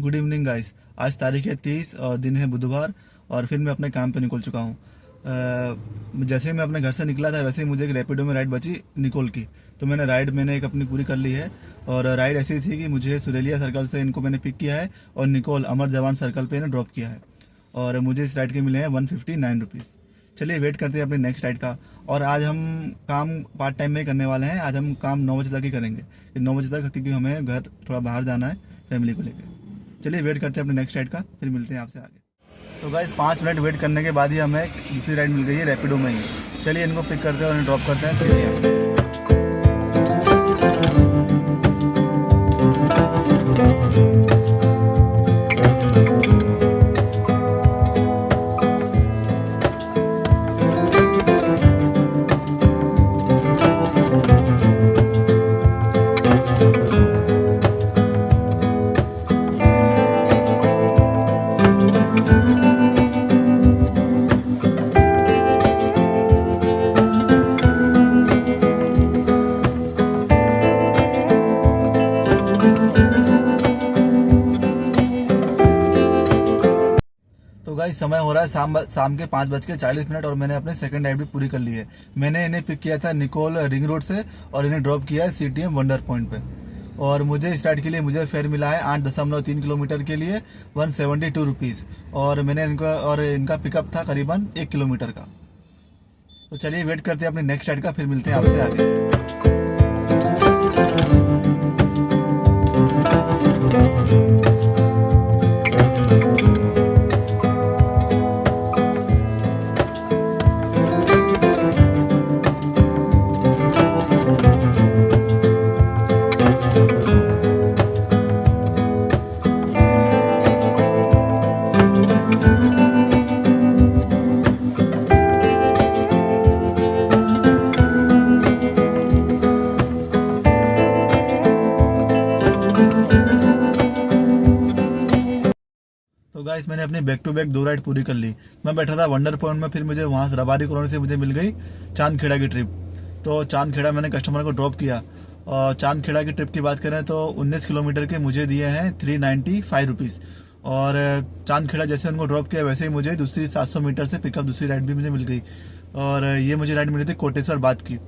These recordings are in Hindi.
Good evening guys. आज तारीख है 30 और दिन है बुधवार और फिर मैं अपने काम पे निकल चुका हूँ। जैसे ही मैं अपने घर से निकला था वैसे ही मुझे एक रैपिडो में राइड बची निकोल की। तो मैंने एक अपनी पूरी कर ली है। और राइड ऐसी थी कि मुझे सुरेलिया सर्कल से इनको मैंने पिक किया है और निकोल अमर जवान सर्कल पे इन्हें ड्रॉप किया है। और मुझे इस राइड के मिले हैं 159 रुपीज़। चलिए वेट करते हैं अपनी नेक्स्ट राइड का। और आज हम काम पार्ट टाइम में ही करने वाले हैं। आज हम काम 9 बजे तक ही करेंगे, 9 बजे तक, क्योंकि हमें घर थोड़ा बाहर जाना है फैमिली को लेकर। चलिए वेट करते हैं अपने नेक्स्ट राइड का, फिर मिलते हैं आपसे आगे। तो गाइस 5 मिनट वेट करने के बाद ही हमें दूसरी राइड मिल गई है रैपिडो में ही। चलिए इनको पिक करते हैं और इन्हें ड्रॉप करते हैं सीढ़ियाँ। तो गाइस समय हो रहा है शाम के 5:40 और मैंने अपने सेकंड राइड भी पूरी कर ली है। मैंने इन्हें पिक किया था निकोल रिंग रोड से और इन्हें ड्रॉप किया है CTM वंडर पॉइंट पे। और मुझे इस राइड के लिए मुझे फेयर मिला है 8.3 किलोमीटर के लिए 172 रुपीज़। और इनका पिकअप था करीबन 1 किलोमीटर का। तो चलिए वेट करते हैं अपनी नेक्स्ट राइड का, फिर मिलते हैं आपसे आगे। तो गाइस मैंने अपनी बैक टू बैक 2 राइड पूरी कर ली। मैं बैठा था वंडर पॉइंट में, फिर मुझे वहाँ से रबारी कॉलोनी से मुझे मिल गई चांदखेड़ा की ट्रिप। तो चांदखेड़ा मैंने कस्टमर को ड्रॉप किया। और चांदखेड़ा की ट्रिप की बात करें तो 19 किलोमीटर के मुझे दिए हैं 395 रुपीज़। और चांदखेड़ा जैसे उनको ड्रॉप किया वैसे ही मुझे दूसरी 700 मीटर से पिकअप दूसरी राइड भी मुझे मिल गई। और ये मुझे राइड मिली थी कोटेश्वर बात की।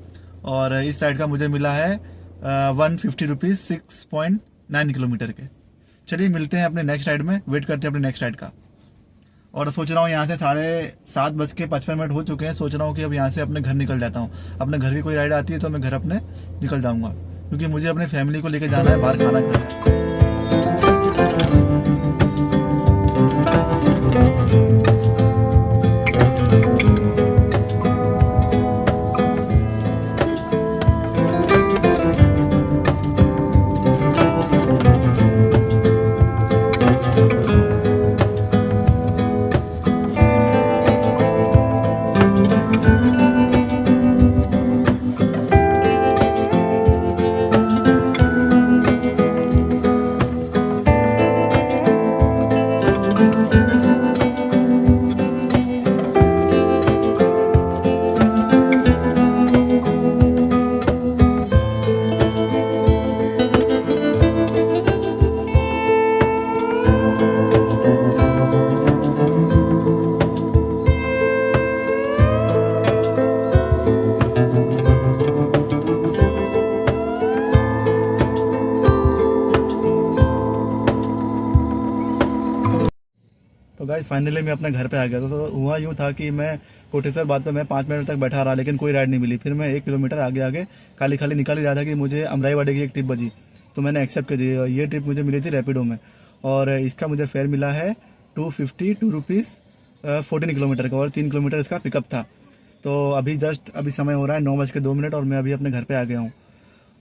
और इस राइड का मुझे मिला है 150 रुपीज़ 6.9 किलोमीटर के। चलिए मिलते हैं अपने नेक्स्ट राइड में, वेट करते हैं अपने नेक्स्ट राइड का। और सोच रहा हूँ यहाँ से 7:55 हो चुके हैं। सोच रहा हूँ कि अब यहाँ से अपने घर निकल जाता हूँ। अपने घर की कोई राइड आती है तो मैं घर अपने निकल जाऊँगा, क्योंकि मुझे अपनी फैमिली को लेकर जाना है बाहर खाना खाना है। तो गाइस फाइनली मैं अपने घर पे आ गया। तो हुआ यूँ था कि मैं कोटेश्वर बात पे मैं 5 मिनट तक बैठा रहा, लेकिन कोई राइड नहीं मिली। फिर मैं 1 किलोमीटर आगे आगे खाली खाली निकल ही रहा था कि मुझे अमराईवाड़ी की एक ट्रिप बची, तो मैंने एक्सेप्ट कर दी। ये ट्रिप मुझे मिली थी रैपिडो में और इसका मुझे फेयर मिला है 252 रुपीज़ 14 किलोमीटर का, और 3 किलोमीटर इसका पिकअप था। तो अभी समय हो रहा है 9:02 और मैं अभी अपने घर पर आ गया हूँ।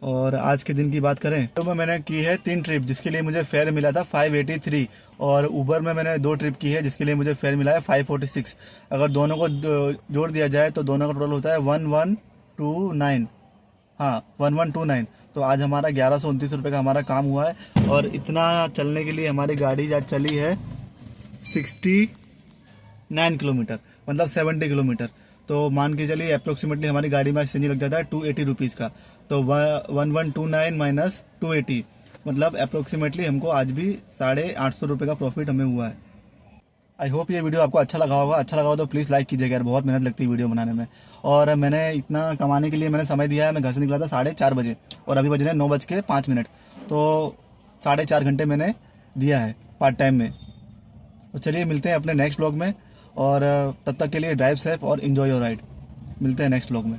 और आज के दिन की बात करें तो मैंने की है 3 ट्रिप, जिसके लिए मुझे फेयर मिला था 583। और ऊबर में मैंने 2 ट्रिप की है, जिसके लिए मुझे फेयर मिला है 546। अगर दोनों को जोड़ दिया जाए तो दोनों का टोटल होता है 1129। हाँ 1129। तो आज हमारा 1129 रुपये का हमारा काम हुआ है। और इतना चलने के लिए हमारी गाड़ी आज चली है 69 किलोमीटर, मतलब 70 किलोमीटर। तो मान के चलिए अप्रोक्सीमेटली हमारी गाड़ी में सीएनजी लग जाता है 280 रुपीज़ का। तो 1129 माइनस 280 मतलब अप्रोक्सीमेटली हमको आज भी 850 रुपये का प्रॉफिट हमें हुआ है। आई होप ये वीडियो आपको अच्छा लगा होगा। अच्छा लगा हो तो प्लीज़ लाइक कीजिएगा यार, बहुत मेहनत लगती है वीडियो बनाने में। और मैंने इतना कमाने के लिए मैंने समय दिया है। मैं घर से निकला था 4:30 बजे और अभी बज रहे हैं 9:05। तो 4.5 घंटे मैंने दिया है पार्ट टाइम में। तो चलिए मिलते हैं अपने नेक्स्ट व्लॉग में, और तब तक के लिए ड्राइव सेफ और इन्जॉय योर राइड। मिलते हैं नेक्स्ट व्लॉग में।